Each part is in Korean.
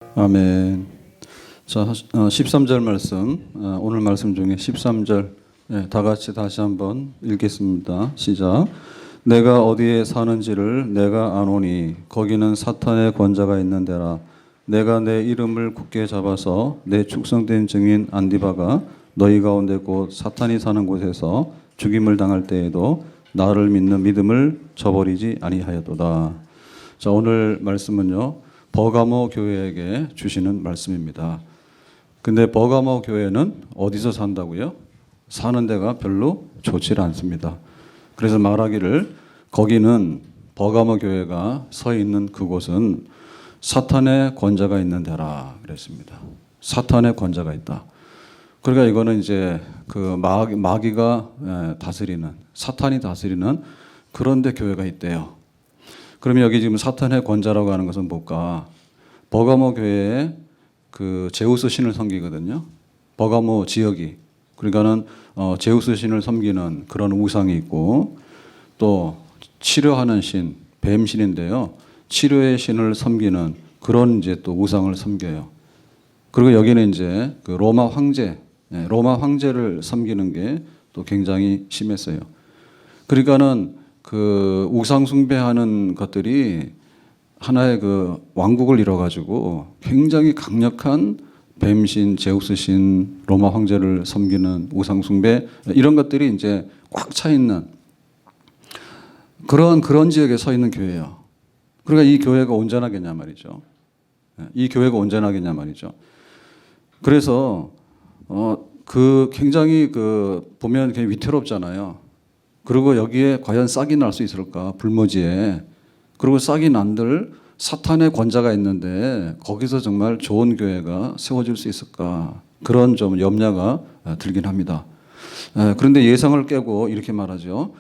아멘. 자, 13절 말씀, 오늘 말씀 중에 13절 다 같이 다시 한번 읽겠습니다. 시작. 내가 어디에 사는지를 내가 아노니 거기는 사탄의 권자가 있는 데라. 내가 내 이름을 굳게 잡아서 내 축성된 증인 안디바가 너희 가운데 곧 사탄이 사는 곳에서 죽임을 당할 때에도 나를 믿는 믿음을 저버리지 아니하였도다. 자, 오늘 말씀은요, 버가모 교회에게 주시는 말씀입니다. 근데 버가모 교회는 어디서 산다고요? 사는 데가 별로 좋지 않습니다. 그래서 말하기를 거기는 버가모 교회가 서 있는 그곳은 사탄의 권자가 있는 데라 그랬습니다. 사탄의 권자가 있다. 그러니까 이거는 이제 그 마귀가 다스리는, 사탄이 다스리는 그런 데 교회가 있대요. 그러면 여기 지금 사탄의 권자라고 하는 것은 뭘까? 버가모 교회에 그 제우스 신을 섬기거든요. 버가모 지역이. 그러니까는 제우스 신을 섬기는 그런 우상이 있고, 또 치료하는 신, 뱀 신인데요. 치료의 신을 섬기는 그런 이제 또 우상을 섬겨요. 그리고 여기는 이제 그 로마 황제를 섬기는 게 또 굉장히 심했어요. 그러니까는 그 우상 숭배하는 것들이 하나의 그 왕국을 이뤄가지고 굉장히 강력한 뱀신, 제우스신, 로마 황제를 섬기는 우상 숭배 이런 것들이 이제 꽉 차 있는 그런 지역에 서 있는 교회예요. 그러니까 이 교회가 온전하겠냐 말이죠. 이 교회가 온전하겠냐 말이죠. 그래서 그 굉장히 그 보면 굉장히 위태롭잖아요. 그리고 여기에 과연 싹이 날 수 있을까? 불모지에. 그리고 싹이 난들 사탄의 권자가 있는데 거기서 정말 좋은 교회가 세워질 수 있을까? 그런 좀 염려가 들긴 합니다. 그런데 예상을 깨고 이렇게 말하죠.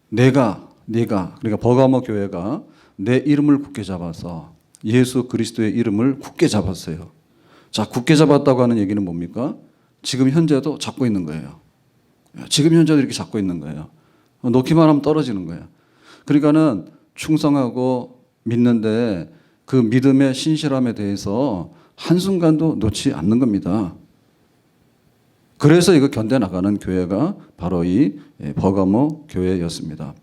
내가 그러니까 버가모 교회가 내 이름을 굳게 잡아서 예수 그리스도의 이름을 굳게 잡았어요. 자, 굳게 잡았다고 하는 얘기는 뭡니까? 지금 현재도 잡고 있는 거예요. 지금 현재도 이렇게 잡고 있는 거예요. 놓기만 하면 떨어지는 거예요. 그러니까는 충성하고 믿는데 그 믿음의 신실함에 대해서 한순간도 놓지 않는 겁니다. 그래서 이거 견뎌나가는 교회가 바로 이 버가모 교회였습니다.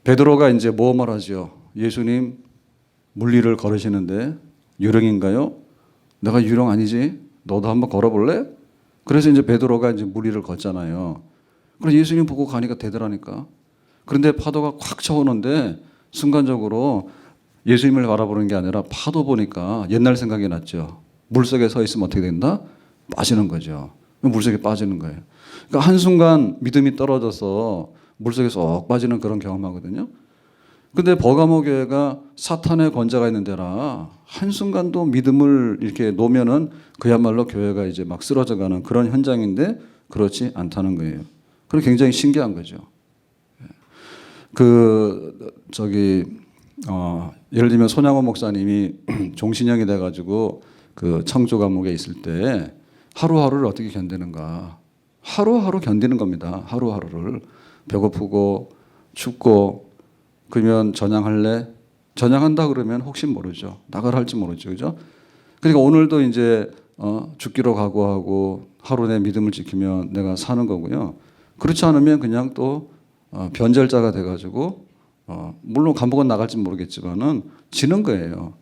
베드로가 이제 뭐 말하죠? 예수님 물리를 걸으시는데 유령인가요? 내가 유령 아니지? 너도 한번 걸어볼래? 그래서 이제 베드로가 이제 물리를 걷잖아요. 그래서 예수님 보고 가니까 되더라니까. 그런데 파도가 콱 쳐오는데 순간적으로 예수님을 바라보는 게 아니라 파도 보니까 옛날 생각이 났죠. 물속에 서 있으면 어떻게 된다? 빠지는 거죠. 물속에 빠지는 거예요. 그러니까 한순간 믿음이 떨어져서 물속에 쏙 빠지는 그런 경험하거든요. 근데 버가모 교회가 사탄의 권자가 있는 데라 한순간도 믿음을 이렇게 놓으면은 그야말로 교회가 이제 막 쓰러져가는 그런 현장인데 그렇지 않다는 거예요. 그리고 굉장히 신기한 거죠. 예를 들면 손양호 목사님이 종신형이 돼가지고 그 창조 감옥에 있을 때 하루하루를 어떻게 견디는가. 하루하루 견디는 겁니다. 하루하루를. 배고프고 춥고 그러면 전향할래? 전향한다 그러면 혹시 모르죠. 나가라 할지 모르죠. 그죠? 그러니까 오늘도 이제 죽기로 각오하고 하루 내 믿음을 지키면 내가 사는 거고요. 그렇지 않으면 그냥 또 변절자가 돼가지고 물론 감옥은 나갈지 모르겠지만은 지는 거예요.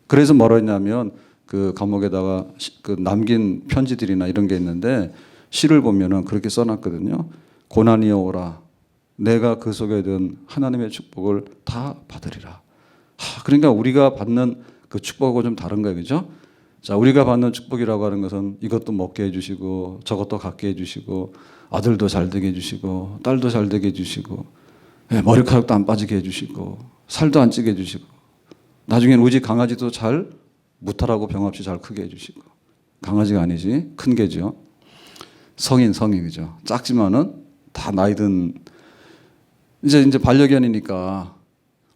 그래서 뭐라 했냐면 그 감옥에다가 그 남긴 편지들이나 이런 게 있는데 시를 보면은 그렇게 써놨거든요. 고난이여 오라. 내가 그 속에 든 하나님의 축복을 다 받으리라. 그러니까 우리가 받는 그 축복하고 좀 다른 거예요. 그죠? 자, 우리가 받는 축복이라고 하는 것은 이것도 먹게 해주시고 저것도 갖게 해주시고 아들도 잘 되게 해주시고 딸도 잘 되게 해주시고 머리카락도 안 빠지게 해주시고 살도 안 찌게 해주시고 나중엔 우리 집 강아지도 잘 무탈하고 병 없이 잘 크게 해주시고 강아지가 아니지 큰 개죠. 성인 그죠? 작지만은 다 나이 든 이제 반려견이니까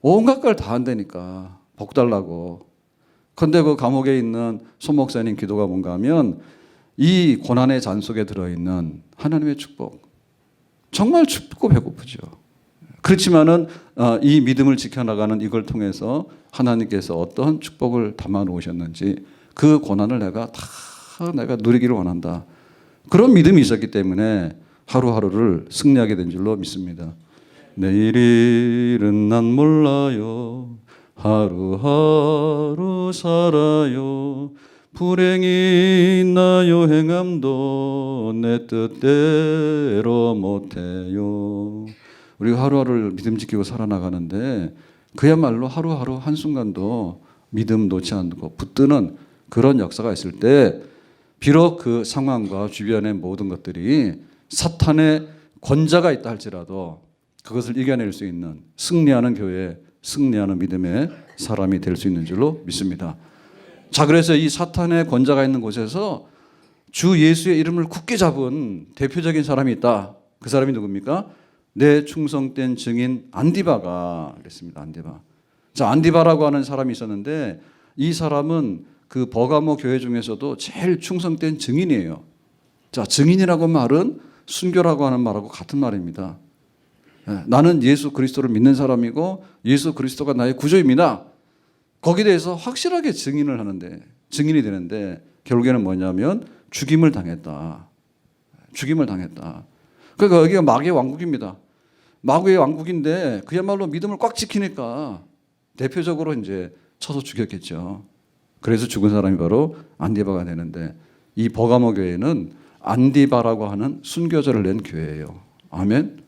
온갖 걸 다 한다니까 복 달라고. 그런데 그 감옥에 있는 손 목사님 기도가 뭔가 하면 이 고난의 잔 속에 들어있는 하나님의 축복 정말 춥고 배고프죠. 그렇지만은 이 믿음을 지켜나가는 이걸 통해서 하나님께서 어떤 축복을 담아 놓으셨는지 그 고난을 내가 누리기를 원한다. 그런 믿음이 있었기 때문에 하루하루를 승리하게 된 줄로 믿습니다. 내일 일은 난 몰라요. 하루하루 살아요. 불행이 있나요 행함도 내 뜻대로 못해요. 우리가 하루하루를 믿음 지키고 살아나가는데 그야말로 하루하루 한순간도 믿음 놓지 않고 붙드는 그런 역사가 있을 때 비록 그 상황과 주변의 모든 것들이 사탄의 권자가 있다 할지라도 그것을 이겨낼 수 있는 승리하는 교회, 승리하는 믿음의 사람이 될 수 있는 줄로 믿습니다. 자, 그래서 이 사탄의 권자가 있는 곳에서 주 예수의 이름을 굳게 잡은 대표적인 사람이 있다. 그 사람이 누굽니까? 내 충성된 증인 안디바가 그랬습니다. 안디바. 자, 안디바라고 하는 사람이 있었는데 이 사람은 그 버가모 교회 중에서도 제일 충성된 증인이에요. 자, 증인이라고 말은 순교라고 하는 말하고 같은 말입니다. 나는 예수 그리스도를 믿는 사람이고 예수 그리스도가 나의 구주입니다. 거기에 대해서 확실하게 증인이 되는데 결국에는 뭐냐면 죽임을 당했다. 죽임을 당했다. 그러니까 여기가 마귀의 왕국입니다. 마귀의 왕국인데 그야말로 믿음을 꽉 지키니까 대표적으로 이제 쳐서 죽였겠죠. 그래서 죽은 사람이 바로 안디바가 되는데 이 버가모 교회는 안디바라고 하는 순교자를 낸 교회예요. 아멘.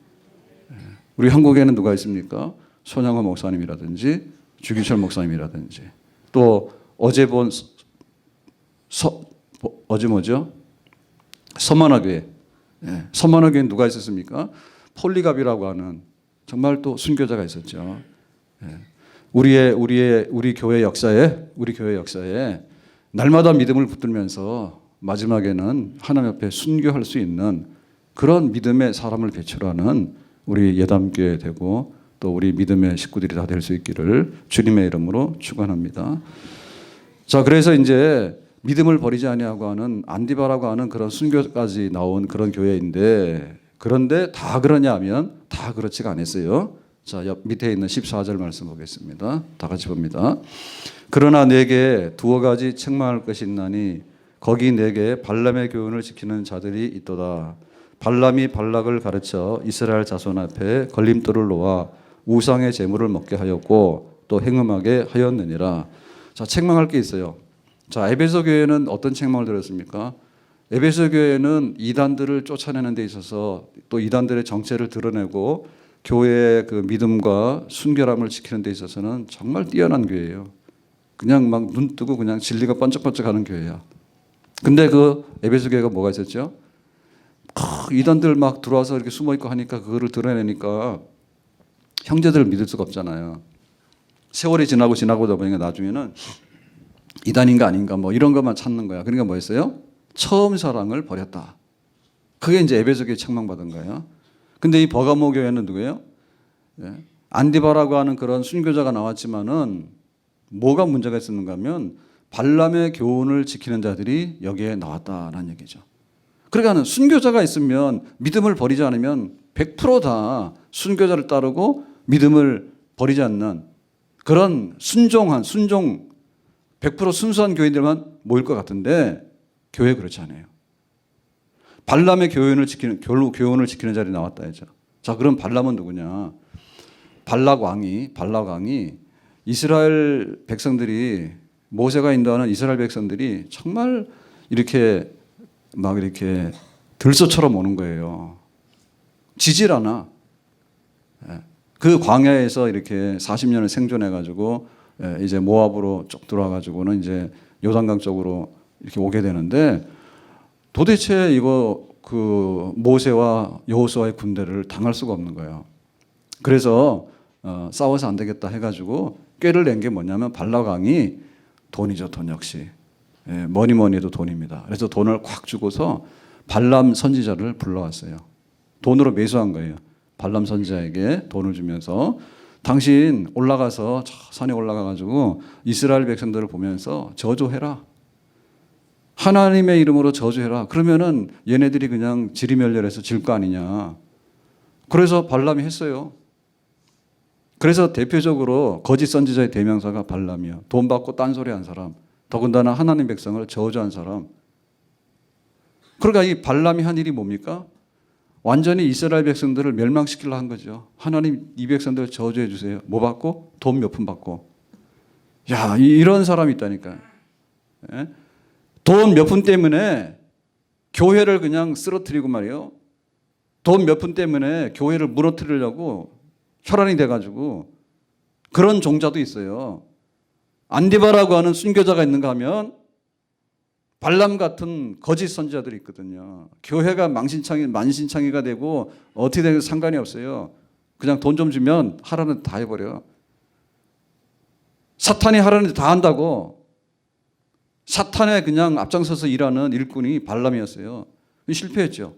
우리 한국에는 누가 있습니까? 손양호 목사님이라든지 주기철 목사님이라든지 또 어제 본 어제 뭐죠? 서만화교회. 서만화교회는 누가 있었습니까? 폴리갑이라고 하는 정말 또 순교자가 있었죠. 우리 교회 역사에 날마다 믿음을 붙들면서 마지막에는 하나님 앞에 순교할 수 있는 그런 믿음의 사람을 배출하는 우리 예담교회 되고 또 우리 믿음의 식구들이 다 될 수 있기를 주님의 이름으로 축원합니다. 자, 그래서 이제 믿음을 버리지 아니하고 하는 안디바라고 하는 그런 순교까지 나온 그런 교회인데 그런데 다 그러냐 하면 다 그렇지가 않았어요. 자, 옆 밑에 있는 14절 말씀 보겠습니다. 다 같이 봅니다. 그러나 내게 두어 가지 책망할 것이 있나니 거기 내게 발람의 교훈을 지키는 자들이 있도다. 발람이 발락을 가르쳐 이스라엘 자손 앞에 걸림돌을 놓아 우상의 제물을 먹게 하였고 또 행음하게 하였느니라. 자, 책망할 게 있어요. 자, 에베소 교회는 어떤 책망을 들었습니까? 에베소 교회는 이단들을 쫓아내는 데 있어서 또 이단들의 정체를 드러내고 교회의 그 믿음과 순결함을 지키는 데 있어서는 정말 뛰어난 교회예요. 그냥 막 눈 뜨고 그냥 진리가 번쩍번쩍하는 교회야. 근데 그 에베소 교회가 뭐가 있었죠? 이단들 막 들어와서 이렇게 숨어 있고 하니까 그거를 드러내니까 형제들을 믿을 수가 없잖아요. 세월이 지나고다 보니까 나중에는 이단인가 아닌가 뭐 이런 것만 찾는 거야. 그러니까 뭐였어요? 처음 사랑을 버렸다. 그게 이제 에베소 교회 책망받은 거예요. 근데 이 버가모 교회는 누구예요? 안디바라고 하는 그런 순교자가 나왔지만은 뭐가 문제가 있었는가 하면 발람의 교훈을 지키는 자들이 여기에 나왔다라는 얘기죠. 그러니까 순교자가 있으면 믿음을 버리지 않으면 100% 다 순교자를 따르고 믿음을 버리지 않는 그런 순종 100% 순수한 교인들만 모일 것 같은데 교회 그렇지 않아요. 발람의 교훈을 지키는 자리 나왔다 했죠. 자, 그럼 발람은 누구냐? 발락 왕이 이스라엘 백성들이 모세가 인도하는 이스라엘 백성들이 정말 이렇게 들소처럼 오는 거예요. 지질 않아. 그 광야에서 이렇게 40년을 생존해 가지고 이제 모압으로 쭉 들어와 가지고는 이제 요단강 쪽으로 이렇게 오게 되는데 도대체 이거 그 모세와 여호수아의 군대를 당할 수가 없는 거예요. 그래서 싸워서 안 되겠다 해가지고 꾀를 낸 게 뭐냐면 발락 왕이 돈이죠, 돈 역시. 뭐니 해도 돈입니다. 그래서 돈을 콱 주고서 발람 선지자를 불러왔어요. 돈으로 매수한 거예요. 발람 선지자에게 돈을 주면서 당신 올라가서 저 산에 올라가가지고 이스라엘 백성들을 보면서 저주해라. 하나님의 이름으로 저주해라. 그러면은 얘네들이 그냥 지리멸렬해서 질 거 아니냐. 그래서 발람이 했어요. 그래서 대표적으로 거짓 선지자의 대명사가 발람이요. 돈 받고 딴소리한 사람, 더군다나 하나님 백성을 저주한 사람. 그러니까 이 발람이 한 일이 뭡니까? 완전히 이스라엘 백성들을 멸망시키려 한 거죠. 하나님 이 백성들 저주해 주세요. 뭐 받고? 돈 몇 푼 받고. 야, 이런 사람이 있다니까. 예? 돈 몇 푼 때문에 교회를 그냥 쓰러뜨리고 말이에요. 돈 몇 푼 때문에 교회를 무너뜨리려고 혈안이 돼가지고 그런 종자도 있어요. 안디바라고 하는 순교자가 있는가 하면 발람 같은 거짓 선지자들이 있거든요. 교회가 만신창이가 되고 어떻게 되는 상관이 없어요. 그냥 돈 좀 주면 하라는 다 해버려. 사탄이 하라는 다 한다고. 사탄에 그냥 앞장서서 일하는 일꾼이 발람이었어요. 실패했죠.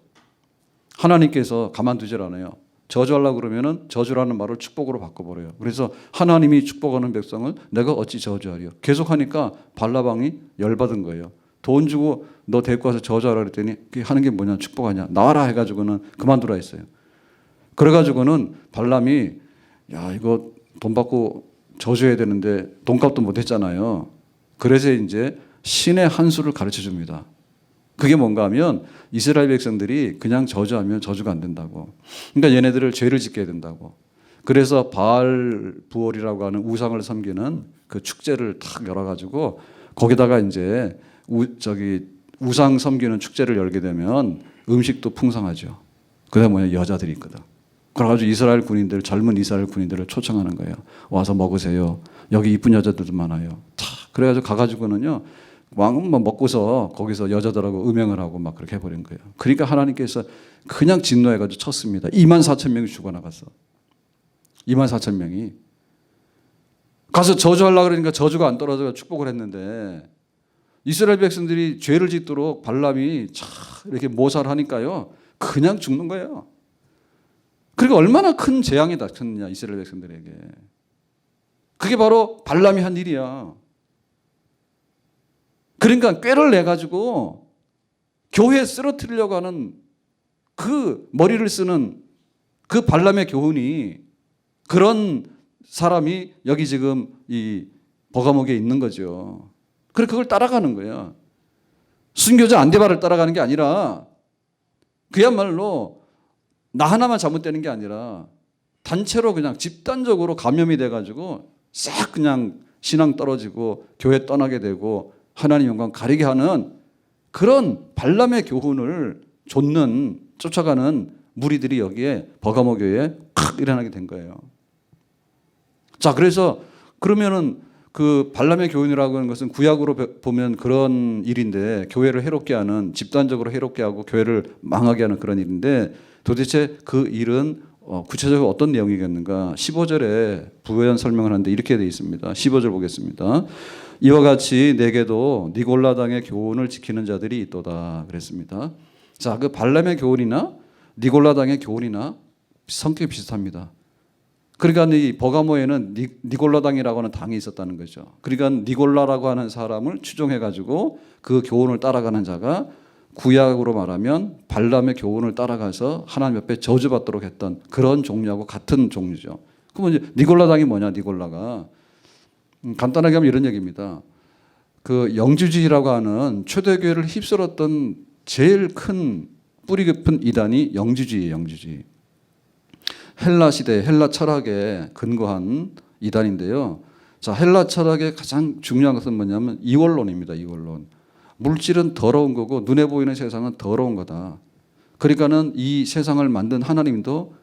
하나님께서 가만두질 않아요. 저주하려고 그러면은 저주라는 말을 축복으로 바꿔버려요. 그래서 하나님이 축복하는 백성을 내가 어찌 저주하리요. 계속하니까 발라방이 열받은 거예요. 돈 주고 너 데리고 와서 저주하라 그랬더니 하는 게 뭐냐, 축복하냐, 나와라 해가지고는 그만두라 했어요. 그래가지고는 발람이 야, 이거 돈 받고 저주해야 되는데 돈값도 못 했잖아요. 그래서 이제 신의 한 수를 가르쳐 줍니다. 그게 뭔가 하면 이스라엘 백성들이 그냥 저주하면 저주가 안 된다고. 그러니까 얘네들을 죄를 짓게 해야 된다고. 그래서 바알 부올이라고 하는 우상을 섬기는 그 축제를 탁 열어가지고 거기다가 이제 우상 섬기는 축제를 열게 되면 음식도 풍성하죠. 그다음에 뭐냐, 여자들이 있거든. 그래가지고 이스라엘 군인들, 젊은 이스라엘 군인들을 초청하는 거예요. 와서 먹으세요. 여기 이쁜 여자들도 많아요. 탁 그래가지고 가가지고는요. 왕은 뭐 먹고서 거기서 여자들하고 음행을 하고 막 그렇게 해버린 거예요. 그러니까 하나님께서 그냥 진노해가지고 쳤습니다. 24,000명이 죽어나갔어. 24,000명이. 가서 저주하려고 그러니까 저주가 안 떨어져서 축복을 했는데 이스라엘 백성들이 죄를 짓도록 발람이 참 이렇게 모사를 하니까요. 그냥 죽는 거예요. 그리고 얼마나 큰 재앙이 닥쳤느냐 이스라엘 백성들에게. 그게 바로 발람이 한 일이야. 그러니까 꾀를 내가지고 교회에 쓰러뜨리려고 하는 그 머리를 쓰는 그 발람의 교훈이 그런 사람이 여기 지금 이 버가목에 있는 거죠. 그래 그걸 따라가는 거야. 순교자 안디바를 따라가는 게 아니라 그야말로 나 하나만 잘못되는 게 아니라 단체로 그냥 집단적으로 감염이 돼가지고 싹 그냥 신앙 떨어지고 교회 떠나게 되고 하나님 영광 가리게 하는 그런 발람의 교훈을 쫓아가는 무리들이 여기에 버가모 교회에 팍 일어나게 된 거예요. 자, 그래서 그러면은 그 발람의 교훈이라고 하는 것은 구약으로 보면 그런 일인데 교회를 해롭게 하는, 집단적으로 해롭게 하고 교회를 망하게 하는 그런 일인데 도대체 그 일은 구체적으로 어떤 내용이겠는가? 15절에 부연 설명을 하는데 이렇게 되어 있습니다. 15절 보겠습니다. 이와 같이 내게도 니골라당의 교훈을 지키는 자들이 있도다 그랬습니다. 자, 그 발람의 교훈이나 니골라당의 교훈이나 성격이 비슷합니다. 그러니까 이 버가모에는 니골라당이라고 하는 당이 있었다는 거죠. 그러니까 니골라라고 하는 사람을 추종해가지고 그 교훈을 따라가는 자가 구약으로 말하면 발람의 교훈을 따라가서 하나님 앞에 저주받도록 했던 그런 종류하고 같은 종류죠. 그러면 이제 니골라당이 뭐냐? 니골라가 간단하게 하면 이런 얘기입니다. 그 영주주의라고 하는 초대교회를 휩쓸었던 제일 큰 뿌리 깊은 이단이 영주주의예요. 영주주의. 헬라 시대, 헬라 철학에 근거한 이단인데요. 자, 헬라 철학의 가장 중요한 것은 뭐냐면 이원론입니다. 이원론. 물질은 더러운 거고 눈에 보이는 세상은 더러운 거다. 그러니까는 이 세상을 만든 하나님도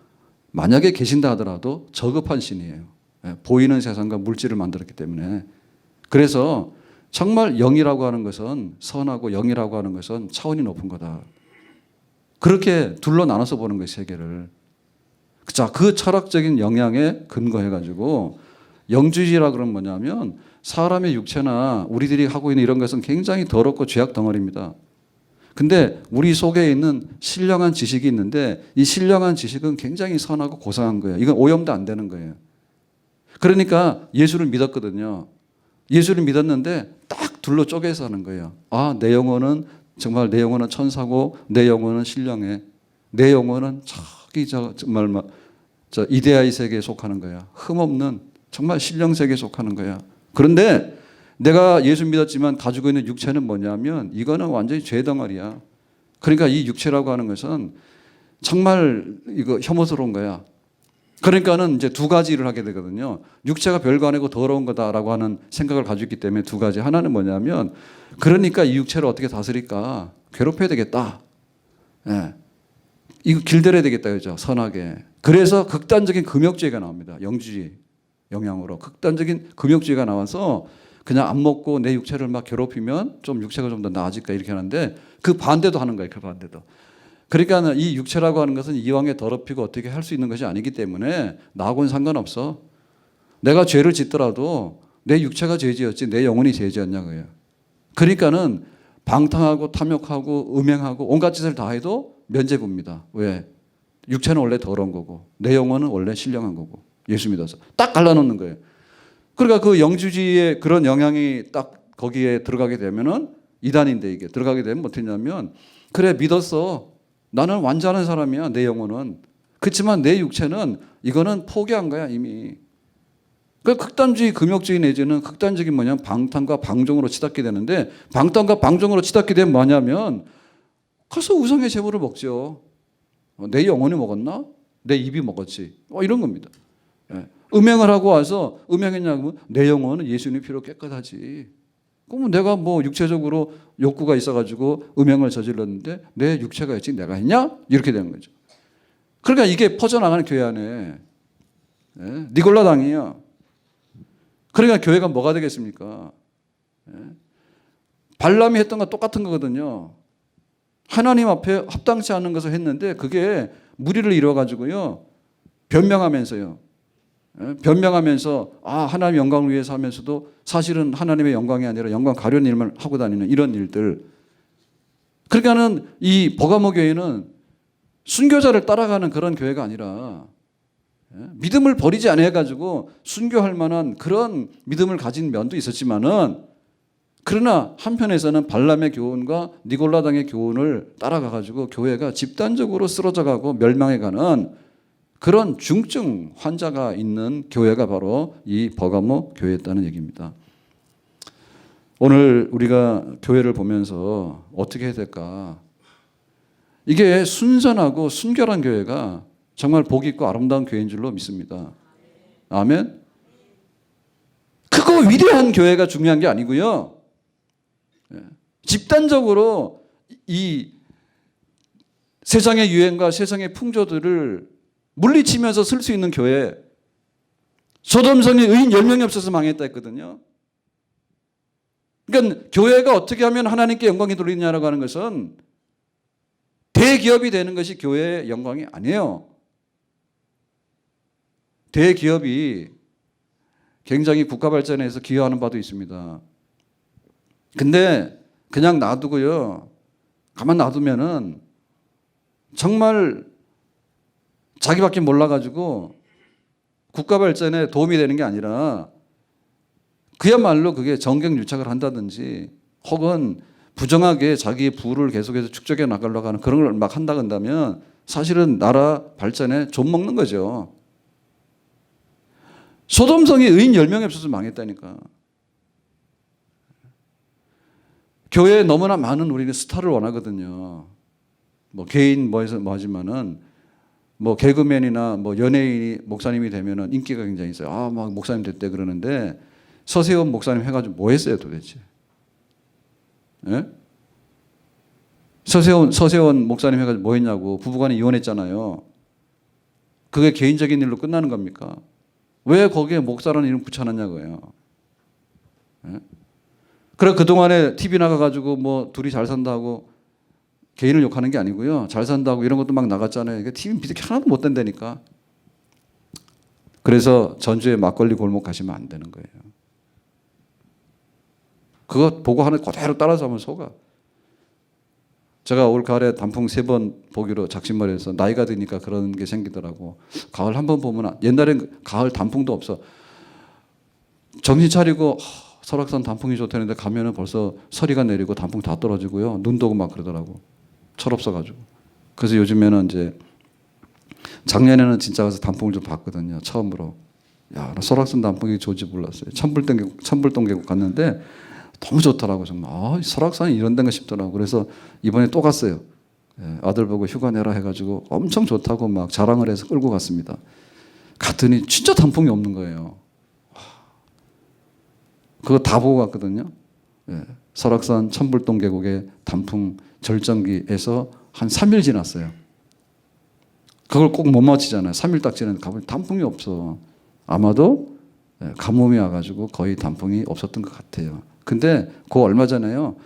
만약에 계신다 하더라도 저급한 신이에요. 보이는 세상과 물질을 만들었기 때문에. 그래서 정말 영이라고 하는 것은 선하고 영이라고 하는 것은 차원이 높은 거다. 그렇게 둘로 나눠서 보는 거예요. 세계를. 자, 그 철학적인 영향에 근거해가지고 영주주의라 그러면 뭐냐면 사람의 육체나 우리들이 하고 있는 이런 것은 굉장히 더럽고 죄악 덩어리입니다. 근데 우리 속에 있는 신령한 지식이 있는데 이 신령한 지식은 굉장히 선하고 고상한 거예요. 이건 오염도 안 되는 거예요. 그러니까 예수를 믿었거든요. 예수를 믿었는데 딱 둘로 쪼개서 하는 거예요. 아, 내 영혼은 정말 내 영혼은 천사고 내 영혼은 신령해. 내 영혼은 정말 이데아의 세계에 속하는 거야. 흠없는 정말 신령 세계에 속하는 거야. 그런데 내가 예수 믿었지만 가지고 있는 육체는 뭐냐면 이거는 완전히 죄 덩어리야. 그러니까 이 육체라고 하는 것은 정말 이거 혐오스러운 거야. 그러니까는 이제 두 가지 일을 하게 되거든요. 육체가 별거 아니고 더러운 거다라고 하는 생각을 가지고 있기 때문에 두 가지. 하나는 뭐냐면 그러니까 이 육체를 어떻게 다스릴까? 괴롭혀야 되겠다. 예. 이거 길들여야 되겠다. 그죠? 선하게. 그래서 극단적인 금욕주의가 나옵니다. 영주주의 영향으로. 극단적인 금욕주의가 나와서 그냥 안 먹고 내 육체를 막 괴롭히면 좀 육체가 좀 더 나아질까 이렇게 하는데 그 반대도 하는 거예요. 그 반대도. 그러니까 이 육체라고 하는 것은 이왕에 더럽히고 어떻게 할 수 있는 것이 아니기 때문에 나하고는 상관없어. 내가 죄를 짓더라도 내 육체가 죄지었지 내 영혼이 죄지었냐고요. 그러니까는 방탕하고 탐욕하고 음행하고 온갖 짓을 다 해도 면죄부입니다. 왜? 육체는 원래 더러운 거고 내 영혼은 원래 신령한 거고 예수 믿어서 딱 갈라놓는 거예요. 그러니까 그 영주주의의 그런 영향이 딱 거기에 들어가게 되면은 이단인데 이게 들어가게 되면 어떻게 하냐면 그래 믿었어. 나는 완전한 사람이야. 내 영혼은. 그렇지만 내 육체는 이거는 포기한 거야 이미. 그 극단주의 금욕주의 내지는 극단적인 뭐냐면 방탕과 방종으로 치닫게 되는데 방탕과 방종으로 치닫게 되면 뭐냐면 가서 우상의 제물을 먹죠. 내 영혼이 먹었나? 내 입이 먹었지. 이런 겁니다. 예. 음행을 하고 와서 음행했냐고 내 영혼은 예수님 피로 깨끗하지. 그러면 내가 뭐 육체적으로 욕구가 있어가지고 음행을 저질렀는데 내 육체가 있지 내가 했냐? 이렇게 되는 거죠. 그러니까 이게 퍼져나가는 교회 안에 예? 니골라당이에요. 그러니까 교회가 뭐가 되겠습니까? 예? 발람이 했던 거 똑같은 거거든요. 하나님 앞에 합당치 않은 것을 했는데 그게 무리를 이뤄가지고요. 변명하면서요. 변명하면서 하나님의 영광을 위해서 하면서도 사실은 하나님의 영광이 아니라 영광 가려는 일만 하고 다니는 이런 일들. 그러니까는 이 버가모 교회는 순교자를 따라가는 그런 교회가 아니라 믿음을 버리지 않아가지고 순교할 만한 그런 믿음을 가진 면도 있었지만은 그러나 한편에서는 발람의 교훈과 니골라당의 교훈을 따라가가지고 교회가 집단적으로 쓰러져가고 멸망해가는 그런 중증 환자가 있는 교회가 바로 이 버가모 교회였다는 얘기입니다. 오늘 우리가 교회를 보면서 어떻게 해야 될까? 이게 순전하고 순결한 교회가 정말 복 있고 아름다운 교회인 줄로 믿습니다. 아멘. 크고 위대한 교회가 중요한 게 아니고요. 집단적으로 이 세상의 유행과 세상의 풍조들을 물리치면서 쓸 수 있는 교회. 소돔성에 의인 10명이 없어서 망했다 했거든요. 그러니까 교회가 어떻게 하면 하나님께 영광이 돌리느냐라고 하는 것은 대기업이 되는 것이 교회의 영광이 아니에요. 대기업이 굉장히 국가 발전에 서 기여하는 바도 있습니다. 근데 그냥 놔두고요. 가만 놔두면은 정말 자기밖에 몰라가지고 국가 발전에 도움이 되는 게 아니라 그야말로 그게 정경유착을 한다든지 혹은 부정하게 자기의 부를 계속해서 축적해 나가려고 하는 그런 걸 막 한다 한다면 사실은 나라 발전에 좀 먹는 거죠. 소돔성에 의인 10명이 없어서 망했다니까. 교회에 너무나 많은 우리는 스타를 원하거든요. 뭐 개인 뭐해서 하지만은 뭐 개그맨이나 뭐 연예인이 목사님이 되면은 인기가 굉장히 있어요. 막 목사님 됐대 그러는데 서세원 목사님 해가지고 뭐 했어요 도대체? 예? 서세원 목사님 해가지고 뭐 했냐고. 부부간에 이혼했잖아요. 그게 개인적인 일로 끝나는 겁니까? 왜 거기에 목사라는 이름 붙여놨냐고요. 예? 그래 그동안에 TV 나가가지고 뭐 둘이 잘 산다고 개인을 욕하는 게 아니고요. 잘 산다고 이런 것도 막 나갔잖아요. 이게 TV 비득 하나도 못 된다니까. 그래서 전주에 막걸리 골목 가시면 안 되는 거예요. 그거 보고 하는 그대로 따라서 하면 속아. 제가 올 가을에 단풍 3번 보기로 작심을 해서 나이가 드니까 그런 게 생기더라고. 가을 한 번 보면 옛날엔 가을 단풍도 없어. 정신 차리고 설악산 단풍이 좋다는데 가면은 벌써 서리가 내리고 단풍 다 떨어지고요. 눈도 오고 막 그러더라고. 철없어가지고. 그래서 요즘에는 이제 작년에는 진짜 가서 단풍을 좀 봤거든요. 처음으로. 야, 나 설악산 단풍이 좋은지 몰랐어요. 천불동 계곡 갔는데 너무 좋더라고 정말. 아, 설악산이 이런 데인가 싶더라고. 그래서 이번에 또 갔어요. 예, 아들 보고 휴가 내라 해가지고 엄청 좋다고 막 자랑을 해서 끌고 갔습니다. 갔더니 진짜 단풍이 없는 거예요. 그거 다 보고 갔거든요. 예, 설악산 천불동 계곡의 단풍 절정기에서 한 3일 지났어요. 그걸 꼭 못 맞히잖아요. 3일 딱 지났는데 가보니 단풍이 없어. 아마도 가뭄이 와가지고 거의 단풍이 없었던 것 같아요. 근데 그 얼마 전에요.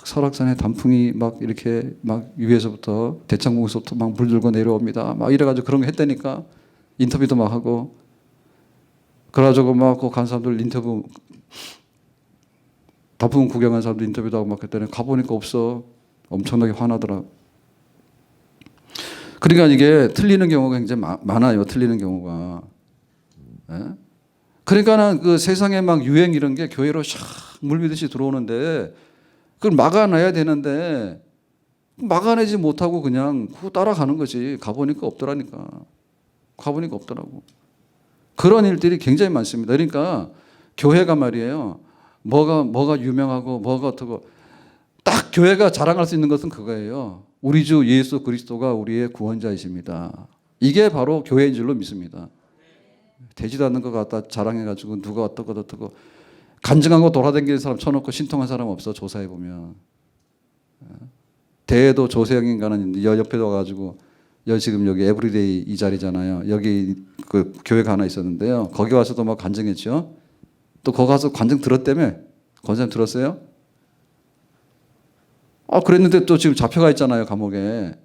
설악산에 단풍이 막 이렇게 막 위에서부터 대창공에서부터 막 물들고 내려옵니다. 막 이래가지고 그런 거 했다니까. 인터뷰도 막 하고. 그래가지고 막 그 간 사람들 인터뷰, 단풍 구경한 사람들 인터뷰도 하고 막 그랬더니 가보니까 없어. 엄청나게 화나더라. 그러니까 이게 틀리는 경우가 굉장히 많아요. 틀리는 경우가. 예? 그러니까는 그 세상에 막 유행 이런 게 교회로 샥 물밀듯이 들어오는데 그걸 막아내야 되는데 막아내지 못하고 그냥 그거 따라가는 거지. 가보니까 없더라니까. 가보니까 없더라고. 그런 일들이 굉장히 많습니다. 그러니까 교회가 말이에요. 뭐가 유명하고 뭐가 어떻고 딱 교회가 자랑할 수 있는 것은 그거예요. 우리 주 예수 그리스도가 우리의 구원자이십니다. 이게 바로 교회인 줄로 믿습니다. 되지도 않는 것 갖다 자랑해가지고 누가 어떻고 간증하고 돌아다니는 사람 쳐놓고 신통한 사람 없어. 조사해보면. 대에도 조세영인가는 옆에 와가지고 지금 여기 에브리데이 이 자리잖아요. 여기 그 교회가 하나 있었는데요. 거기 와서도 막 간증했죠. 또 거기 가서 간증 들었다며? 권사님 들었어요? 그랬는데 또 지금 잡혀가 있잖아요. 감옥에.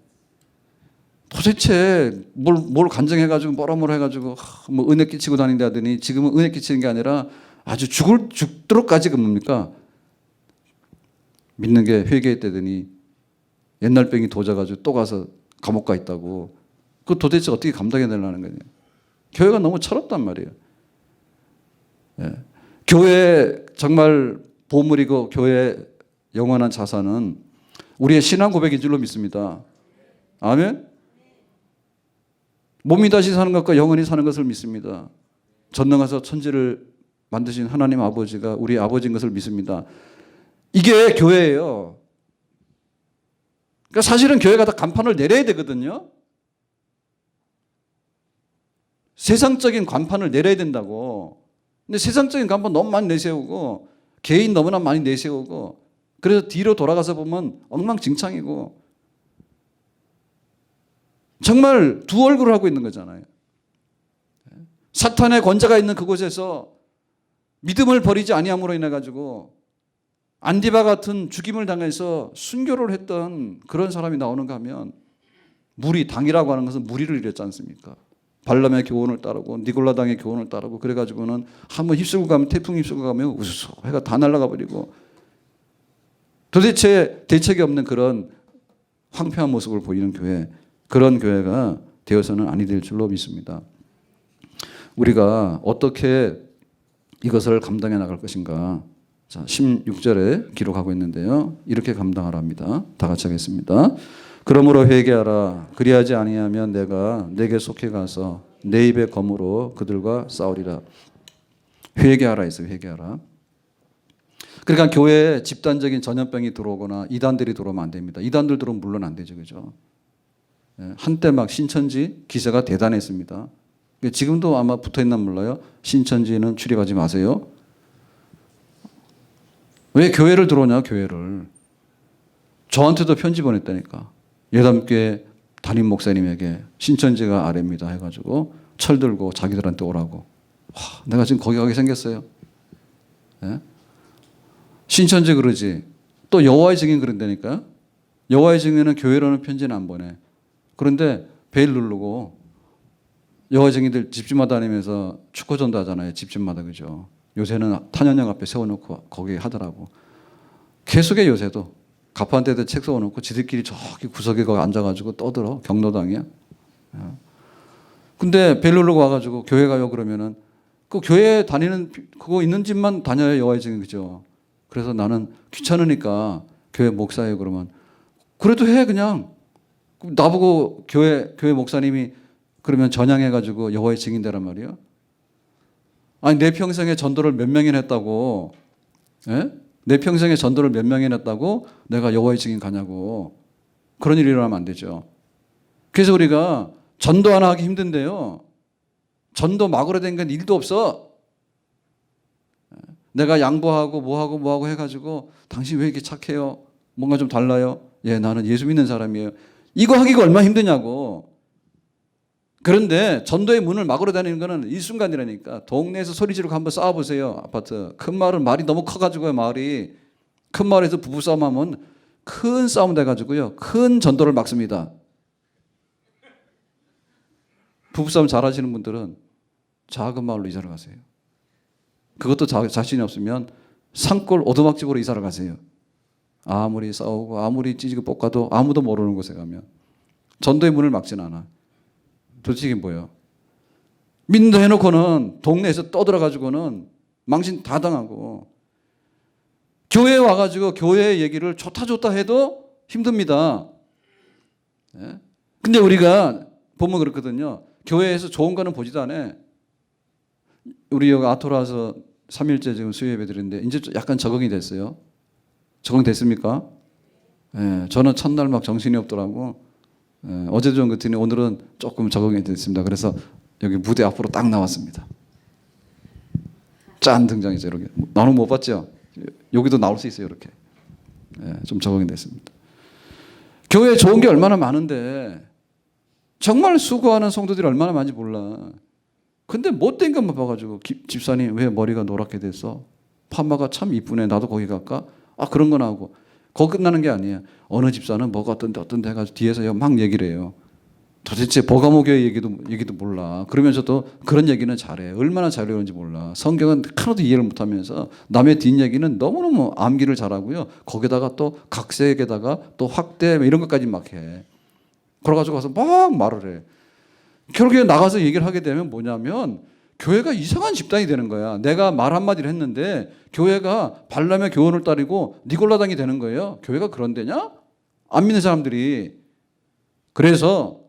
도대체 뭘 간증해가지고 뭐라 해가지고 뭐 은혜 끼치고 다닌다 하더니 지금은 은혜 끼치는 게 아니라 아주 죽도록까지 뭡니까? 믿는 게 회개했다더니 옛날 병이 도져가지고 또 가서 감옥 가 있다고. 그 도대체 어떻게 감당해내려는 거냐. 교회가 너무 철없단 말이에요. 예. 교회 정말 보물이고 교회 영원한 자산은 우리의 신앙 고백인 줄로 믿습니다. 아멘? 몸이 다시 사는 것과 영원히 사는 것을 믿습니다. 전능하사 천지를 만드신 하나님 아버지가 우리 아버지인 것을 믿습니다. 이게 교회예요. 그러니까 사실은 교회가 다 간판을 내려야 되거든요. 세상적인 간판을 내려야 된다고. 근데 세상적인 간판 너무 많이 내세우고 개인 너무나 많이 내세우고 그래서 뒤로 돌아가서 보면 엉망진창이고 정말 두 얼굴을 하고 있는 거잖아요. 사탄의 권자가 있는 그곳에서 믿음을 버리지 아니함으로 인해 가지고 안디바 같은 죽임을 당해서 순교를 했던 그런 사람이 나오는가 하면 당이라고 하는 것은 무리를 일으켰지 않습니까? 발람의 교훈을 따르고 니골라당의 교훈을 따르고 그래가지고는 한번 휩쓸고 가면 태풍 휩쓸고 가면 우수수 해가 다 날아가 버리고 도대체 대책이 없는 그런 황폐한 모습을 보이는 교회, 그런 교회가 되어서는 아니 될 줄로 믿습니다. 우리가 어떻게 이것을 감당해 나갈 것인가. 자, 16절에 기록하고 있는데요. 이렇게 감당하라 합니다. 다 같이 하겠습니다. 그러므로 회개하라. 그리하지 아니하면 내가 내게 속해 가서 내 입의 검으로 그들과 싸우리라. 회개하라 했어요. 회개하라. 그러니까 교회에 집단적인 전염병이 들어오거나 이단들이 들어오면 안 됩니다. 이단들 들어오면 물론 안 되죠. 그죠? 한때 막 신천지 기세가 대단했습니다. 지금도 아마 붙어있나 몰라요. 신천지는 출입하지 마세요. 왜 교회를 들어오냐, 교회를. 저한테도 편지 보냈다니까. 예담교회 담임 목사님에게 신천지가 아래입니다 해가지고 철들고 자기들한테 오라고. 와, 내가 지금 거기 가게 생겼어요. 네? 신천지 그러지. 또 여호와의 증인 그런다니까. 여호와의 증인은 교회로는 편지는 안 보내. 그런데 베일 누르고 여호와의 증인들 집집마다 다니면서 축구전도 하잖아요. 집집마다. 그죠. 요새는 탄현영 앞에 세워놓고 거기 하더라고. 계속해 요새도. 가판대도 책 세워놓고 지들끼리 저기 구석에 거기 앉아가지고 떠들어. 경로당이야. 근데 베일 누르고 와가지고 교회 가요 그러면은 그 교회 다니는 그거 있는 집만 다녀요. 여호와의 증인. 그죠. 그래서 나는 귀찮으니까 교회 목사예요 그러면 그래도 해 그냥. 나보고 교회 목사님이 그러면 전향해가지고 여호와의 증인되란 말이에요. 아니 내 평생에 전도를 몇 명이나 했다고, 예? 내 평생에 전도를 몇 명이나 했다고 내가 여호와의 증인 가냐고. 그런 일이 일어나면 안 되죠. 그래서 우리가 전도 하나 하기 힘든데요, 전도 막으로 된 건 일도 없어. 내가 양보하고 뭐하고 해가지고 당신 왜 이렇게 착해요? 뭔가 좀 달라요? 예, 나는 예수 믿는 사람이에요. 이거 하기가 얼마나 힘드냐고. 그런데 전도의 문을 막으러 다니는 거는 일순간이라니까. 동네에서 소리 지르고 한번 싸워보세요. 아파트 큰 마을은 말이 너무 커가지고요. 마을이 큰 마을에서 부부싸움하면 큰 싸움 돼가지고요, 큰 전도를 막습니다. 부부싸움 잘하시는 분들은 작은 마을로 이사를 가세요. 그것도 자신이 없으면 산골 오두막집으로 이사를 가세요. 아무리 싸우고 아무리 찢고 볶아도 아무도 모르는 곳에 가면 전도의 문을 막지는 않아. 도대체 이게 뭐예요? 믿는다 해놓고는 동네에서 떠들어가지고는 망신 다 당하고, 교회에 와가지고 교회의 얘기를 좋다 해도 힘듭니다. 예? 근데 우리가 보면 그렇거든요. 교회에서 좋은 거는 보지도 않아. 우리 여기 아토라서 3일째 지금 수요예배 드리는데 이제 약간 적응이 됐어요. 적응됐습니까? 예, 저는 첫날 막 정신이 없더라고. 예, 어제도 좀 그랬더니 오늘은 조금 적응이 됐습니다. 그래서 여기 무대 앞으로 딱 나왔습니다. 짠 등장이죠. 이렇게. 나는 못 봤죠? 여기도 나올 수 있어요. 이렇게. 예, 좀 적응이 됐습니다. 교회에 좋은 게 얼마나 많은데 정말 수고하는 성도들이 얼마나 많은지 몰라. 근데 못된 것만 봐가지고 집사님 왜 머리가 노랗게 됐어? 파마가 참 이쁘네. 나도 거기 갈까? 아, 그런 건 하고. 거기 끝나는 게 아니에요. 어느 집사는 뭐가 어떤데 해가지고 뒤에서 막 얘기를 해요. 도대체 버가모교의 얘기도 몰라. 그러면서도 그런 얘기는 잘해. 얼마나 잘 외우는지 몰라. 성경은 하나도 이해를 못하면서 남의 뒷얘기는 너무너무 암기를 잘하고요. 거기다가 또 각색에다가 또 확대 이런 것까지 막 해. 그래가지고 가서 막 말을 해. 결국에 나가서 얘기를 하게 되면 뭐냐면 교회가 이상한 집단이 되는 거야. 내가 말 한마디를 했는데 교회가 발람의 교훈을 따르고 니골라당이 되는 거예요. 교회가 그런 데냐? 안 믿는 사람들이. 그래서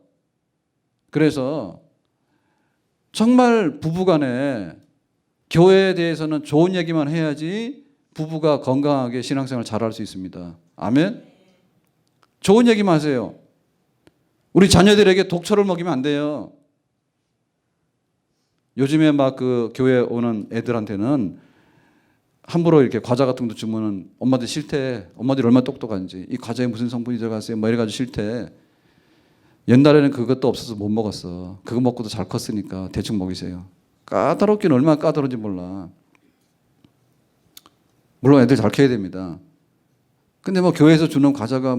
정말 부부간에 교회에 대해서는 좋은 얘기만 해야지 부부가 건강하게 신앙생활을 잘할 수 있습니다. 아멘? 좋은 얘기만 하세요. 우리 자녀들에게 독초를 먹이면 안 돼요. 요즘에 막 그 교회 오는 애들한테는 함부로 이렇게 과자 같은 것도 주면은 엄마들 싫대. 엄마들이 얼마나 똑똑한지. 이 과자에 무슨 성분이 들어갔어요? 뭐 이래가지고 싫대. 옛날에는 그것도 없어서 못 먹었어. 그거 먹고도 잘 컸으니까 대충 먹이세요. 까다롭긴 얼마나 까다로운지 몰라. 물론 애들 잘 커야 됩니다. 근데 뭐 교회에서 주는 과자가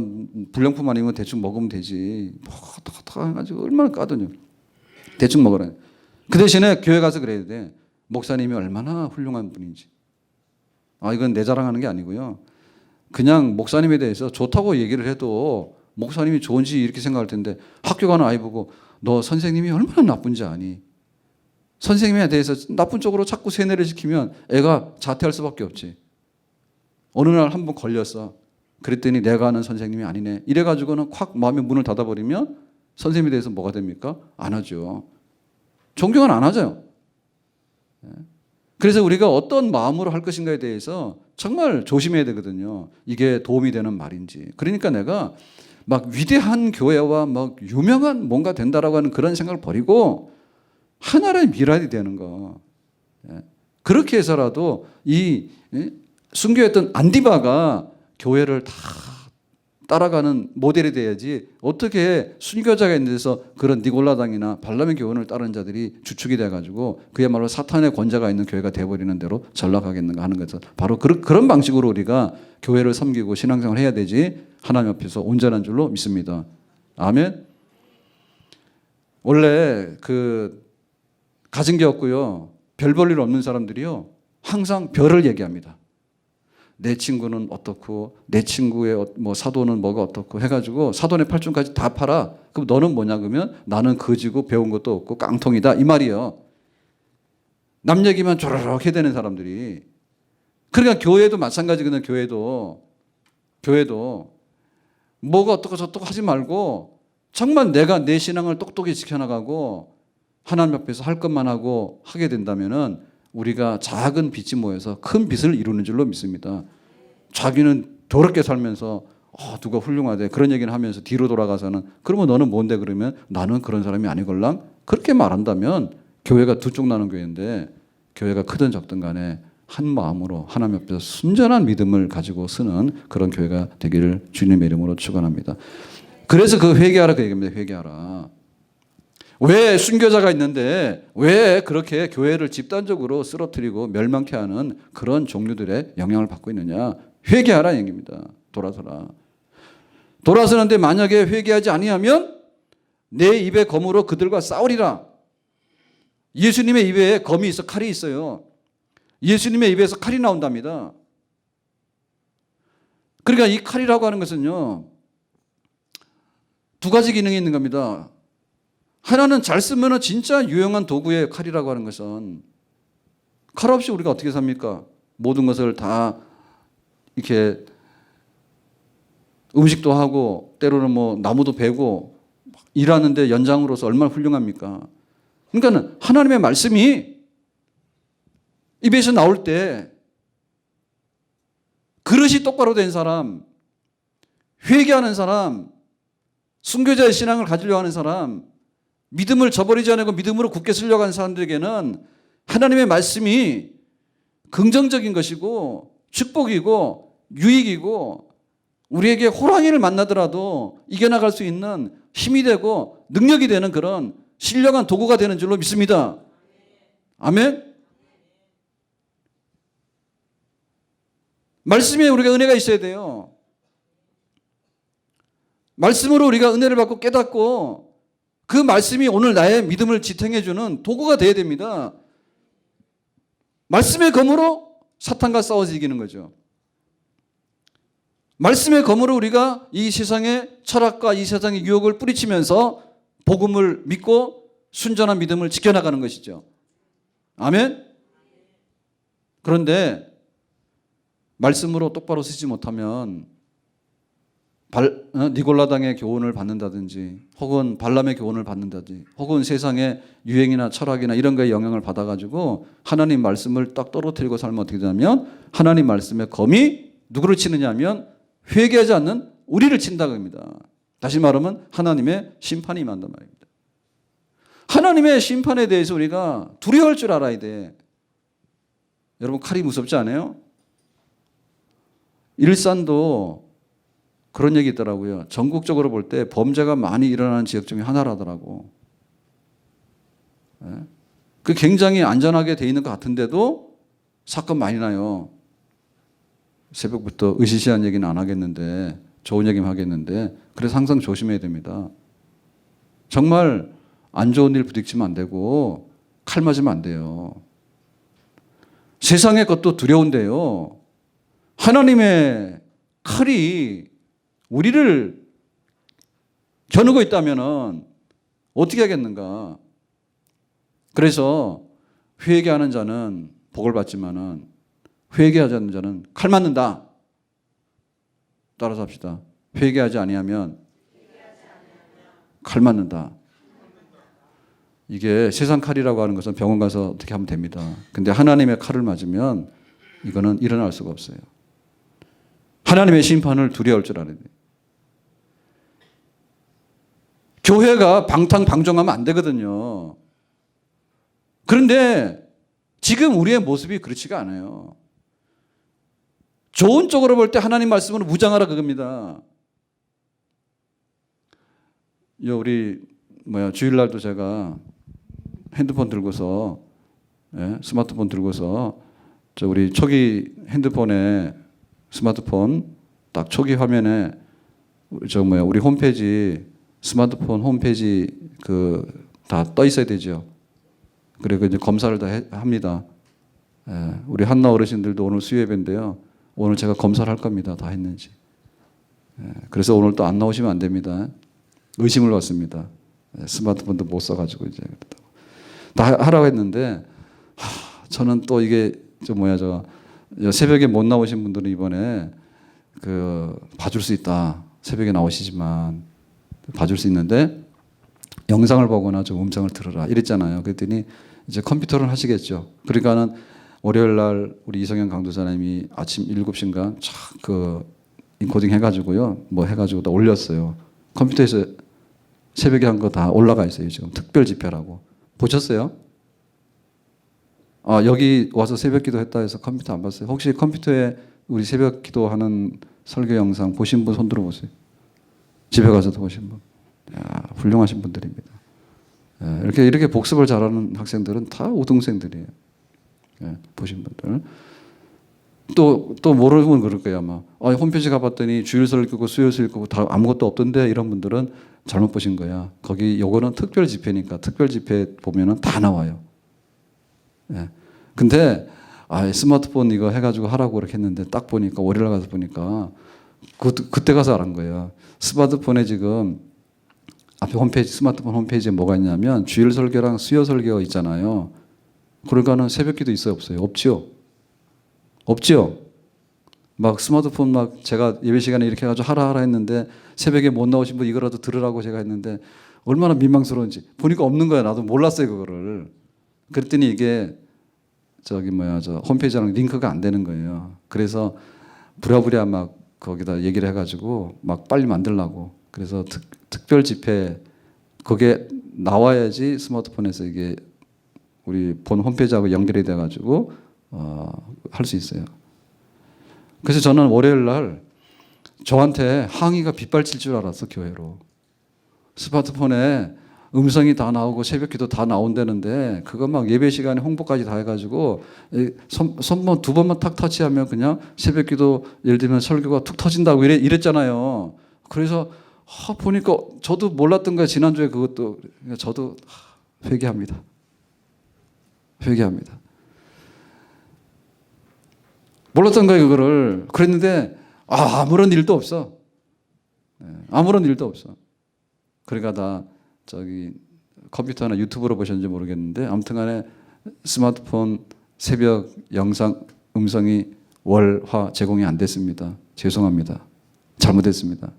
불량품 아니면 대충 먹으면 되지. 뭐 탁탁 해가지고 얼마나 까더냐. 대충 먹으라. 그 대신에 교회 가서 그래야 돼. 목사님이 얼마나 훌륭한 분인지. 아, 이건 내 자랑하는 게 아니고요. 그냥 목사님에 대해서 좋다고 얘기를 해도 목사님이 좋은지 이렇게 생각할 텐데, 학교 가는 아이 보고 너 선생님이 얼마나 나쁜지 아니? 선생님에 대해서 나쁜 쪽으로 자꾸 세뇌를 시키면 애가 자퇴할 수밖에 없지. 어느 날 한 번 걸렸어. 그랬더니 내가 아는 선생님이 아니네. 이래가지고는 콱 마음의 문을 닫아버리면 선생님에 대해서 뭐가 됩니까? 안 하죠. 존경은 안 하죠. 그래서 우리가 어떤 마음으로 할 것인가에 대해서 정말 조심해야 되거든요. 이게 도움이 되는 말인지. 그러니까 내가 막 위대한 교회와 막 유명한 뭔가 된다라고 하는 그런 생각을 버리고 하나의 미랄이 되는 거. 그렇게 해서라도 이 순교했던 안디바가 교회를 다 따라가는 모델이 돼야지, 어떻게 순교자가 있는 데서 그런 니골라당이나 발람의 교훈을 따르는 자들이 주축이 돼가지고 그야말로 사탄의 권자가 있는 교회가 돼버리는 대로 전락하겠는가 하는 것은 바로 그런 방식으로 우리가 교회를 섬기고 신앙생활을 해야 되지, 하나님 앞에서 온전한 줄로 믿습니다. 아멘. 원래 가진 게 없고요, 별 볼 일 없는 사람들이요 항상 별을 얘기합니다. 내 친구는 어떻고, 내 친구의 뭐 사돈은 뭐가 어떻고 해가지고 사돈의 팔순까지 다 팔아. 그럼 너는 뭐냐 그러면 나는 거지고 배운 것도 없고 깡통이다 이 말이에요. 남 얘기만 조르륵 해대는 사람들이. 그러니까 교회도 마찬가지거든요. 교회도 뭐가 어떻고 저떻고 하지 말고 정말 내가 내 신앙을 똑똑히 지켜나가고 하나님 앞에서 할 것만 하고 하게 된다면은 우리가 작은 빚이 모여서 큰 빚을 이루는 줄로 믿습니다. 자기는 더럽게 살면서 누가 훌륭하대 그런 얘기를 하면서 뒤로 돌아가서는 그러면 너는 뭔데 그러면 나는 그런 사람이 아니걸랑 그렇게 말한다면 교회가 두 쪽 나는 교회인데 교회가 크든 적든 간에 한 마음으로 하나님 앞에서 순전한 믿음을 가지고 서는 그런 교회가 되기를 주님의 이름으로 축원합니다. 그래서 그 회개하라 그 얘기입니다. 회개하라. 왜 순교자가 있는데 왜 그렇게 교회를 집단적으로 쓰러뜨리고 멸망케 하는 그런 종류들의 영향을 받고 있느냐. 회개하라 얘기입니다. 돌아서라. 돌아서는데 만약에 회개하지 아니하면 내 입의 검으로 그들과 싸우리라. 예수님의 입에 검이 있어 칼이 있어요. 예수님의 입에서 칼이 나온답니다. 그러니까 이 칼이라고 하는 것은요. 두 가지 기능이 있는 겁니다. 하나는 잘 쓰면 진짜 유용한 도구의 칼이라고 하는 것은 칼 없이 우리가 어떻게 삽니까? 모든 것을 다 이렇게 음식도 하고 때로는 뭐 나무도 베고 일하는데 연장으로서 얼마나 훌륭합니까? 그러니까 하나님의 말씀이 입에서 나올 때 그릇이 똑바로 된 사람, 회개하는 사람, 순교자의 신앙을 가지려고 하는 사람, 믿음을 저버리지 않고 믿음으로 굳게 쓰려고 하는 사람들에게는 하나님의 말씀이 긍정적인 것이고 축복이고 유익이고 우리에게 호랑이를 만나더라도 이겨나갈 수 있는 힘이 되고 능력이 되는 그런 신령한 도구가 되는 줄로 믿습니다. 아멘. 말씀에 우리가 은혜가 있어야 돼요. 말씀으로 우리가 은혜를 받고 깨닫고 그 말씀이 오늘 나의 믿음을 지탱해주는 도구가 되어야 됩니다. 말씀의 검으로 사탄과 싸워서 이기는 거죠. 말씀의 검으로 우리가 이 세상의 철학과 이 세상의 유혹을 뿌리치면서 복음을 믿고 순전한 믿음을 지켜나가는 것이죠. 아멘? 그런데 말씀으로 똑바로 쓰지 못하면 니골라당의 교훈을 받는다든지 혹은 발람의 교훈을 받는다든지 혹은 세상의 유행이나 철학이나 이런 거에 영향을 받아가지고 하나님 말씀을 딱 떨어뜨리고 살면 어떻게 되냐면 하나님 말씀의 검이 누구를 치느냐 하면 회개하지 않는 우리를 친다고 합니다. 다시 말하면 하나님의 심판이 임한단 말입니다. 하나님의 심판에 대해서 우리가 두려워할 줄 알아야 돼. 여러분 칼이 무섭지 않아요? 일산도 그런 얘기 있더라고요. 전국적으로 볼 때 범죄가 많이 일어나는 지역 중에 하나라더라고. 그 굉장히 안전하게 돼 있는 것 같은데도 사건 많이 나요. 새벽부터 으시시한 얘기는 안 하겠는데 좋은 얘기만 하겠는데 그래서 항상 조심해야 됩니다. 정말 안 좋은 일 부딪히면 안 되고 칼 맞으면 안 돼요. 세상의 것도 두려운데요. 하나님의 칼이 우리를 겨누고 있다면 어떻게 하겠는가? 그래서 회개하는 자는 복을 받지만은 회개하지 않는 자는 칼 맞는다. 따라서 합시다. 회개하지 아니하면 칼 맞는다. 이게 세상 칼이라고 하는 것은 병원 가서 어떻게 하면 됩니다. 근데 하나님의 칼을 맞으면 이거는 일어날 수가 없어요. 하나님의 심판을 두려워할 줄 알아야 돼요. 교회가 방탕방종하면 안 되거든요. 그런데 지금 우리의 모습이 그렇지가 않아요. 좋은 쪽으로 볼 때 하나님 말씀으로 무장하라 그겁니다. 우리 주일날도 제가 핸드폰 들고서 스마트폰 들고서 우리 초기 핸드폰에 스마트폰 딱 초기 화면에 우리 홈페이지 스마트폰 홈페이지 다 떠 있어야 되죠. 그리고 이제 검사를 다 합니다. 우리 한나 어르신들도 오늘 수요예배인데요. 오늘 제가 검사를 할 겁니다. 다 했는지. 그래서 오늘 또 안 나오시면 안 됩니다. 의심을 받습니다. 스마트폰도 못 써가지고 이제 다 하라고 했는데 저는 또 이게 새벽에 못 나오신 분들은 이번에 봐줄 수 있다. 새벽에 나오시지만 봐줄 수 있는데 영상을 보거나 좀 음성을 들어라 이랬잖아요. 그랬더니 이제 컴퓨터를 하시겠죠. 그러니까는 월요일 날 우리 이성현 강도사님이 아침 7시인가 그 인코딩 해가지고요. 뭐 해가지고 다 올렸어요. 컴퓨터에서 새벽에 한 거 다 올라가 있어요. 지금 특별 집회라고. 보셨어요? 아, 여기 와서 새벽 기도 했다 해서 컴퓨터 안 봤어요? 혹시 컴퓨터에 우리 새벽 기도하는 설교 영상 보신 분 손 들어보세요. 집에 가서도 보신 분. 야, 훌륭하신 분들입니다. 이렇게 복습을 잘하는 학생들은 다 우등생들이에요. 보신 분들. 또 모르면 그럴 거예요, 아마. 홈페이지 가봤더니 주일 설교고 수요일 설교고 다 아무것도 없던데 이런 분들은 잘못 보신 거야. 거기 요거는 특별 집회니까 특별 집회 보면은 다 나와요. 근데 스마트폰 이거 해가지고 하라고 그렇게 했는데 딱 보니까 월요일 가서 보니까 그때 가서 알은 거예요. 스마트폰에 지금 앞에 홈페이지 스마트폰 홈페이지에 뭐가 있냐면 주일 설교랑 수요 설교가 있잖아요. 그러니까는 새벽기도 있어요, 없어요? 없지요. 없지요. 막 스마트폰 막 제가 예배 시간에 이렇게 해가지고 하라 했는데 새벽에 못 나오신 분 이거라도 들으라고 제가 했는데 얼마나 민망스러운지 보니까 없는 거야. 나도 몰랐어요 그거를. 그랬더니 이게 저 홈페이지랑 링크가 안 되는 거예요. 그래서 부랴부랴 막 거기다 얘기를 해가지고 막 빨리 만들라고. 그래서 특별 집회 그게 나와야지 스마트폰에서 이게 우리 본 홈페이지하고 연결이 돼가지고 할 수 있어요. 그래서 저는 월요일 날 저한테 항의가 빗발칠 줄 알았어 교회로. 스마트폰에 음성이 다 나오고 새벽기도 다 나온다는데 그거 막 예배 시간에 홍보까지 다 해가지고 손만 두 번만 탁 터치하면 그냥 새벽기도 예를 들면 설교가 툭 터진다고 이랬잖아요. 그래서 보니까 저도 몰랐던 거예요. 지난주에 그것도. 저도 회개합니다. 회개합니다. 몰랐던 거예요 그거를. 그랬는데 아무런 일도 없어. 아무런 일도 없어. 그러니까 다 컴퓨터나 유튜브로 보셨는지 모르겠는데 아무튼간에 스마트폰 새벽 영상 음성이 월화 제공이 안 됐습니다. 죄송합니다. 잘못했습니다.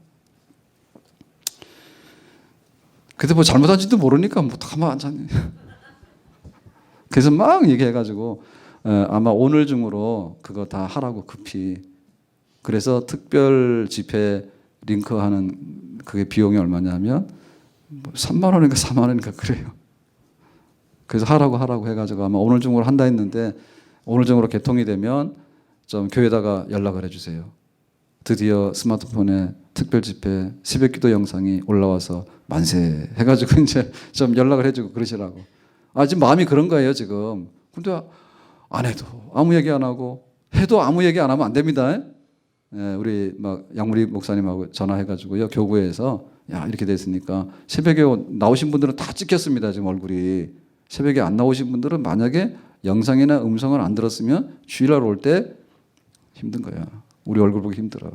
그때 뭐 잘못한지도 모르니까 뭐 가만 앉았네. 그래서 막 얘기해가지고 아마 오늘 중으로 그거 다 하라고 급히. 그래서 특별 집회 링크하는 그게 비용이 얼마냐면 3만 원인가 4만 원인가 그래요. 그래서 하라고 해가지고 아마 오늘 중으로 한다 했는데 오늘 중으로 개통이 되면 좀 교회에다가 연락을 해주세요. 드디어 스마트폰에 특별 집회 새벽기도 영상이 올라와서 만세 해가지고 이제 좀 연락을 해주고 그러시라고. 지금 마음이 그런 거예요 지금. 근데 안 해도 아무 얘기 안 하고 해도 아무 얘기 안 하면 안 됩니다. 우리 막 양무리 목사님하고 전화해가지고요 교구에서 야 이렇게 됐으니까 새벽에 나오신 분들은 다 찍혔습니다 지금 얼굴이. 새벽에 안 나오신 분들은 만약에 영상이나 음성을 안 들었으면 주일날 올 때 힘든 거야. 우리 얼굴 보기 힘들어.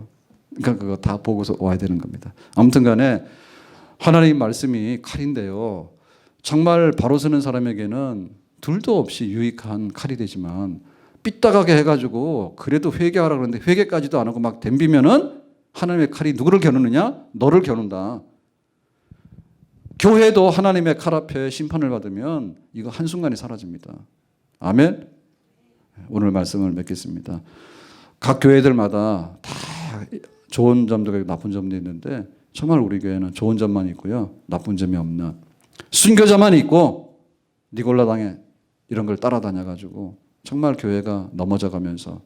그러니까 그거 다 보고서 와야 되는 겁니다. 아무튼간에 하나님 말씀이 칼인데요. 정말 바로 서는 사람에게는 둘도 없이 유익한 칼이 되지만 삐딱하게 해가지고 그래도 회개하라 그러는데 회개까지도 안 하고 막 덤비면은 하나님의 칼이 누구를 겨누느냐? 너를 겨눈다. 교회도 하나님의 칼 앞에 심판을 받으면 이거 한순간에 사라집니다. 아멘? 오늘 말씀을 맺겠습니다. 각 교회들마다 다 좋은 점도 있고 나쁜 점도 있는데 정말 우리 교회는 좋은 점만 있고요. 나쁜 점이 없는 순교자만 있고 니골라당에 이런 걸 따라다녀가지고 정말 교회가 넘어져가면서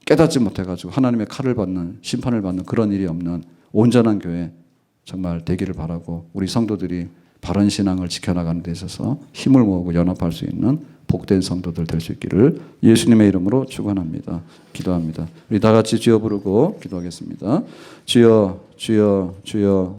깨닫지 못해가지고 하나님의 칼을 받는 심판을 받는 그런 일이 없는 온전한 교회 정말 되기를 바라고 우리 성도들이 바른 신앙을 지켜나가는 데 있어서 힘을 모으고 연합할 수 있는 복된 성도들 될 수 있기를 예수님의 이름으로 축원합니다. 기도합니다. 우리 다 같이 주여 부르고 기도하겠습니다. 주여 주여 주여